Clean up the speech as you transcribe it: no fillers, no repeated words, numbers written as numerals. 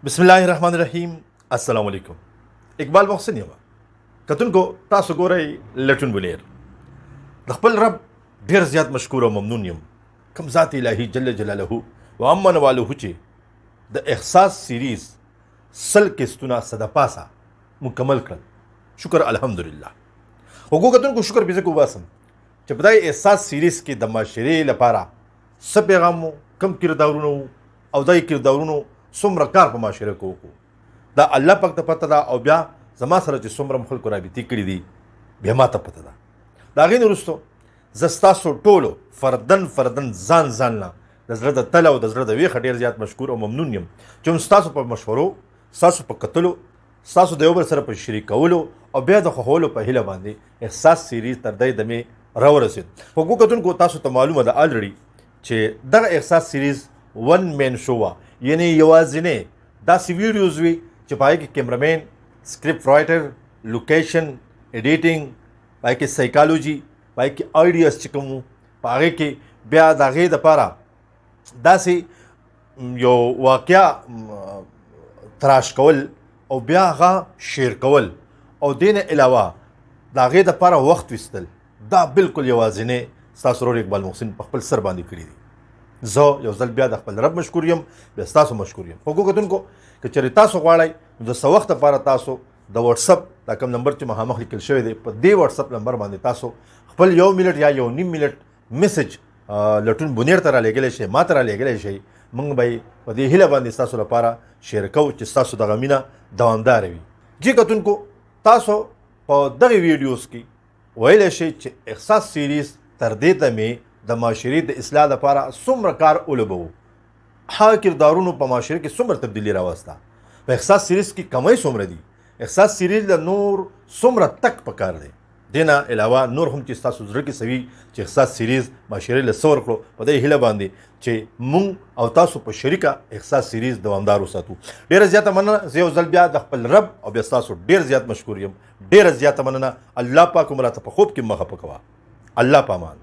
بسم الله الرحمن الرحیم. السلام علیکم. اقبال محسن یم. کتونکو تاسو ګورئ لټون بولیر. د خپل رب ډیر زیات مشکور او ممنون یم کوم ذات الهي جل جلاله و عم نواله چې د احساس سیریز سل قسطونه صد پاسه مکمل کړل. شکر الحمدلله. وګو کتونکو شکر به زکو باسم چې په دای احساس سیریز کې د معاشرې لپاره څه پیغام کم کردارونو او دای کردارونو څومره کار په معاشره کې وکړو دا الله پاک ته پته ده او بیا زما سره چې څومره خلکو رابطې کړي دي بیا ما ته پته ده. د هغې نه وروستو زه ستاسو ټولو فردن ځان نه د زړه د تله او د زړه د ویښه ډېر زیات مشکور او ممنون یم چې ستاسو په مشورو ستاسو په کتلو ستاسو د یو بل سره په شریکولو او بیا د خوښولو په هیله باندې احساس سیریز تر دې دمې راورسېد. وګو کتونکو تاسو ته معلومه ده الریډي چې دغه احساس سیریز ون مین شو وه، یعنی یوازینی داسې ویډیوز وي چې په هغې کې کیمرامین، سکرپټ رایټر، لوکیشن، ایډیټینګ، په هغې کې سایکالوجي، په هغې کې آیډیاز چې کوم په هغې کې بیا د هغې دپاره داسې یو واقعه تراش کول او بیا هغه شیر کول او دې نه علاوه د هغې دپاره وخت ویستل دا بالکل یوازینی ستاسو ورور اقبال محسن په خپل سر باندې کړي دي. زه یو ځل بیا د خپل رب مشکور یم، بیا ستاسو مشکور یم. وګو کتونکو که چېرې تاسو غواړئ نو د څه وخت لپاره تاسو د وټسپ دا کوم نمبر چې مخامخ لیکل شوی دی په دې وټسپ نمبر باندې تاسو خپل 1 منټ یا 1.5 منټ میسج لټون بونیر ته رالیږلی شئ، ما ته رالیږلی شئ. موږ به په دې هیله باندې ستاسو لپاره شیر کوو چې ستاسو دغه مینه دوامداره وي. جی کتونکو تاسو په دغه ویډیوز کې ویلی شئ چې احساس سیریز تر دې دمې د معاشرې د اصلاح لپاره څومره کار ولوبوو، هغه کردارونو په معاشره کې څومره تبدیلي راوسته، په احساس سیریز کې کمی څومره دي، احساس سیریز له نور څومره تک پکار دی. دې نه علاوه نور هم چې ستاسو زړه کې سوي چې احساس سیریز معاشرې له څه ورکړو په دې هیله باندې چې موږ او تاسو په شریکه احساس سیریز دوامدار وساتو. ډېره زیاته مننه. زه یو ځل بیا د خپل رب او بیا ستاسو ډېر زیات مشکور یم. ډېره زیاته مننه. الله پاک مو راته په خوب کې مخه پکوه. الله پامان.